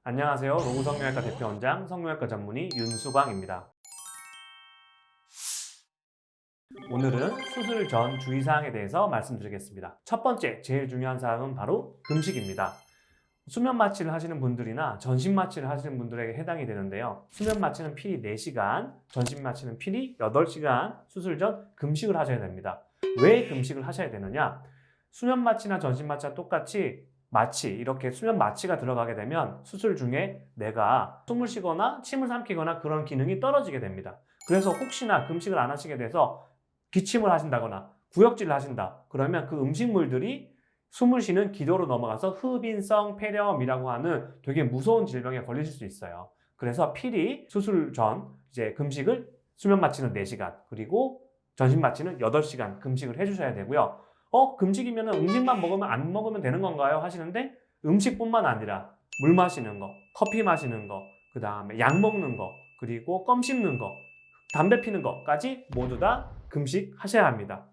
안녕하세요. 로고성형외과 대표원장, 성형외과 전문의 윤수광입니다. 오늘은 수술 전 주의사항에 대해서 말씀드리겠습니다. 첫 번째, 제일 중요한 사항은 바로 금식입니다. 수면 마취를 하시는 분들이나 전신 마취를 하시는 분들에게 해당이 되는데요. 수면 마취는 필히 4시간, 전신 마취는 필히 8시간 수술 전 금식을 하셔야 됩니다. 왜 금식을 하셔야 되느냐? 수면 마취나 전신 마취와 똑같이 마취, 이렇게 수면 마취가 들어가게 되면 수술 중에 내가 숨을 쉬거나 침을 삼키거나 그런 기능이 떨어지게 됩니다. 그래서 혹시나 금식을 안 하시게 돼서 기침을 하신다거나 구역질을 하신다. 그러면 그 음식물들이 숨을 쉬는 기도로 넘어가서 흡인성 폐렴이라고 하는 되게 무서운 질병에 걸리실 수 있어요. 그래서 필히 수술 전 이제 금식을 수면 마취는 4시간, 그리고 전신 마취는 8시간 금식을 해주셔야 되고요. 금식이면 음식만 먹으면 안 먹으면 되는 건가요? 하시는데 음식뿐만 아니라 물 마시는 거, 커피 마시는 거, 그 다음에 약 먹는 거, 그리고 껌 씹는 거, 담배 피는 것까지 모두 다 금식하셔야 합니다.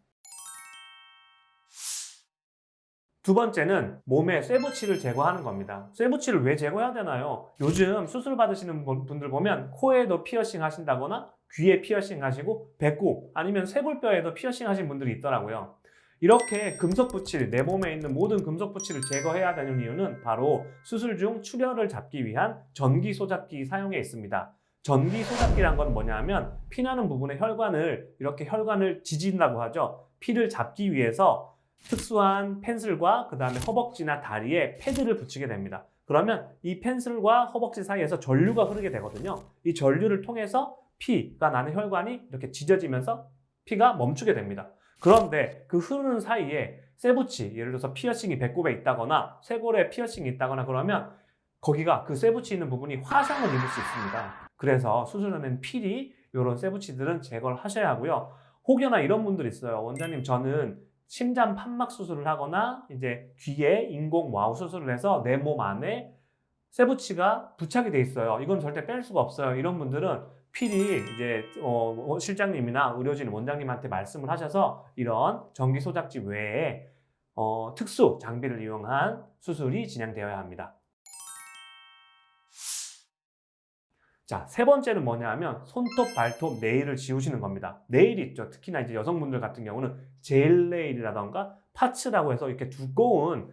두 번째는 몸에 쇠붙이를 제거하는 겁니다. 쇠붙이를 왜 제거해야 되나요? 요즘 수술 받으시는 분들 보면 코에도 피어싱 하신다거나 귀에 피어싱 하시고 배꼽 아니면 쇄골뼈에도 피어싱 하신 분들이 있더라고요. 이렇게 금속 부칠, 내 몸에 있는 모든 금속 부치를 제거해야 되는 이유는 바로 수술 중 출혈을 잡기 위한 전기 소잡기 사용에 있습니다. 전기 소잡기란 건 뭐냐면 피나는 부분의 혈관을 이렇게 혈관을 지진다고 하죠. 피를 잡기 위해서 특수한 펜슬과 그 다음에 허벅지나 다리에 패드를 붙이게 됩니다. 그러면 이 펜슬과 허벅지 사이에서 전류가 흐르게 되거든요. 이 전류를 통해서 피가 나는 혈관이 이렇게 지져지면서 피가 멈추게 됩니다. 그런데 그 흐르는 사이에 쇠붙이, 예를 들어서 피어싱이 배꼽에 있다거나 쇄골에 피어싱이 있다거나 그러면 거기가 그 쇠붙이 있는 부분이 화상을 입을 수 있습니다. 그래서 수술 전에는 필히 이런 쇠붙이들은 제거를 하셔야 하고요. 혹여나 이런 분들 있어요. 원장님, 저는 심장 판막 수술을 하거나 이제 귀에 인공 와우 수술을 해서 내 몸 안에 쇠붙이가 부착이 돼 있어요. 이건 절대 뺄 수가 없어요. 이런 분들은 필히 이제 실장님이나 의료진 원장님한테 말씀을 하셔서 이런 전기 소작지 외에 특수 장비를 이용한 수술이 진행되어야 합니다. 자, 세 번째는 뭐냐 하면 손톱, 발톱, 네일을 지우시는 겁니다. 네일 있죠. 특히나 이제 여성분들 같은 경우는 젤 네일이라던가 파츠라고 해서 이렇게 두꺼운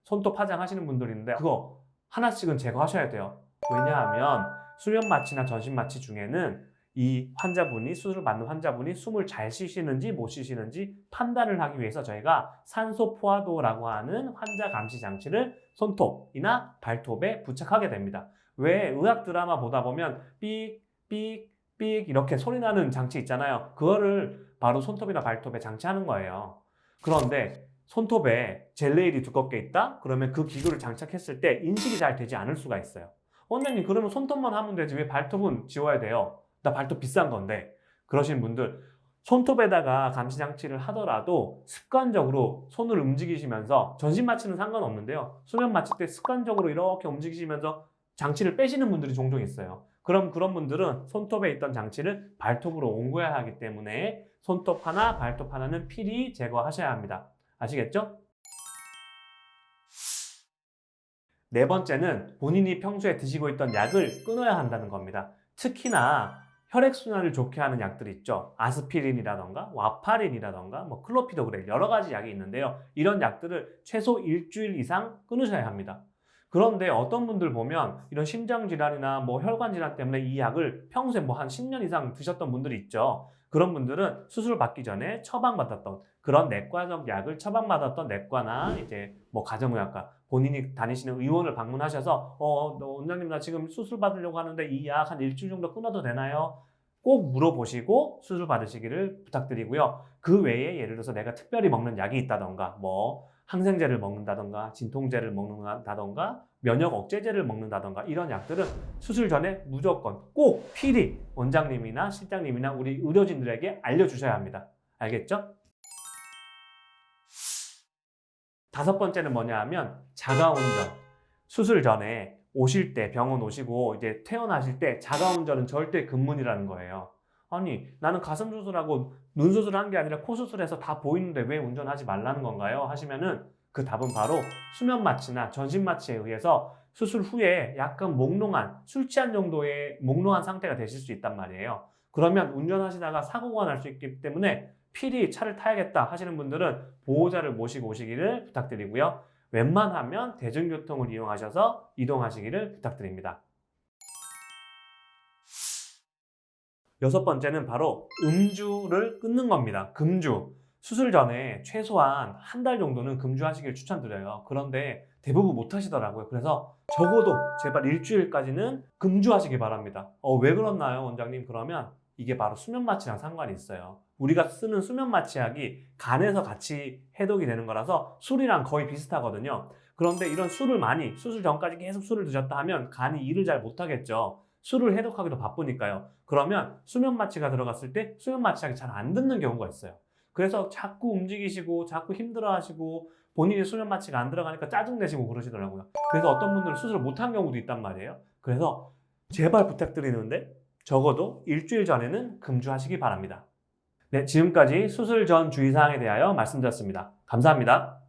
손톱 화장하시는 분들이 있는데 그거 하나씩은 제거하셔야 돼요. 왜냐하면 수면 마취나 전신 마취 중에는 이 환자분이 수술을 받는 환자분이 숨을 잘 쉬시는지 못 쉬시는지 판단을 하기 위해서 저희가 산소 포화도라고 하는 환자 감시 장치를 손톱이나 발톱에 부착하게 됩니다. 왜 의학 드라마 보다 보면 삑, 삑, 삑 이렇게 소리 나는 장치 있잖아요. 그거를 바로 손톱이나 발톱에 장치하는 거예요. 그런데 손톱에 젤네일이 두껍게 있다? 그러면 그 기구를 장착했을 때 인식이 잘 되지 않을 수가 있어요. 원장님, 그러면 손톱만 하면 되지 왜 발톱은 지워야 돼요? 나 발톱 비싼 건데. 그러신 분들, 손톱에다가 감시장치를 하더라도 습관적으로 손을 움직이시면서 전신 마취는 상관없는데요. 수면 마취 때 습관적으로 이렇게 움직이시면서 장치를 빼시는 분들이 종종 있어요. 그럼 그런 분들은 손톱에 있던 장치를 발톱으로 옮겨야 하기 때문에 손톱 하나, 발톱 하나는 필히 제거하셔야 합니다. 아시겠죠? 네 번째는 본인이 평소에 드시고 있던 약을 끊어야 한다는 겁니다. 특히나 혈액순환을 좋게 하는 약들이 있죠. 아스피린이라던가 와파린이라던가 클로피도그램 여러 가지 약이 있는데요. 이런 약들을 최소 일주일 이상 끊으셔야 합니다. 그런데 어떤 분들 보면 이런 심장질환이나 혈관 질환 때문에 이 약을 평소에 한 10년 이상 드셨던 분들이 있죠. 그런 분들은 수술 받기 전에 처방받았던 그런 내과적 약을 처방받았던 내과나 이제 가정의학과 본인이 다니시는 의원을 방문하셔서 원장님, 나 지금 수술 받으려고 하는데 이 약 한 일주일 정도 끊어도 되나요? 꼭 물어보시고 수술 받으시기를 부탁드리고요. 그 외에 예를 들어서 내가 특별히 먹는 약이 있다던가 항생제를 먹는다던가 진통제를 먹는다던가 면역 억제제를 먹는다던가 이런 약들은 수술 전에 무조건 꼭 필히 원장님이나 실장님이나 우리 의료진들에게 알려주셔야 합니다. 알겠죠? 다섯 번째는 뭐냐 하면 자가운전. 수술 전에 오실 때 병원 오시고 이제 퇴원하실 때 자가운전은 절대 금문이라는 거예요. 아니, 나는 가슴 수술하고 눈 수술한 게 아니라 코 수술해서 다 보이는데 왜 운전하지 말라는 건가요? 하시면은 그 답은 바로 수면 마취나 전신 마취에 의해서 수술 후에 약간 몽롱한, 술 취한 정도의 몽롱한 상태가 되실 수 있단 말이에요. 그러면 운전하시다가 사고가 날 수 있기 때문에 필히 차를 타야겠다 하시는 분들은 보호자를 모시고 오시기를 부탁드리고요. 웬만하면 대중교통을 이용하셔서 이동하시기를 부탁드립니다. 여섯 번째는 바로 음주를 끊는 겁니다. 금주. 수술 전에 최소한 한 달 정도는 금주하시길 추천드려요. 그런데 대부분 못 하시더라고요. 그래서 적어도 제발 일주일까지는 금주하시기 바랍니다. 왜 그렇나요, 원장님? 그러면 이게 바로 수면 마취랑 상관이 있어요. 우리가 쓰는 수면 마취약이 간에서 같이 해독이 되는 거라서 술이랑 거의 비슷하거든요. 그런데 이런 술을 많이, 수술 전까지 계속 술을 드셨다 하면 간이 일을 잘 못하겠죠. 술을 해독하기도 바쁘니까요. 그러면 수면 마취가 들어갔을 때 수면 마취약이 잘 안 듣는 경우가 있어요. 그래서 자꾸 움직이시고 자꾸 힘들어하시고 본인이 수면 마취가 안 들어가니까 짜증내시고 그러시더라고요. 그래서 어떤 분들은 수술을 못한 경우도 있단 말이에요. 그래서 제발 부탁드리는데 적어도 일주일 전에는 금주하시기 바랍니다. 네, 지금까지 수술 전 주의사항에 대하여 말씀드렸습니다. 감사합니다.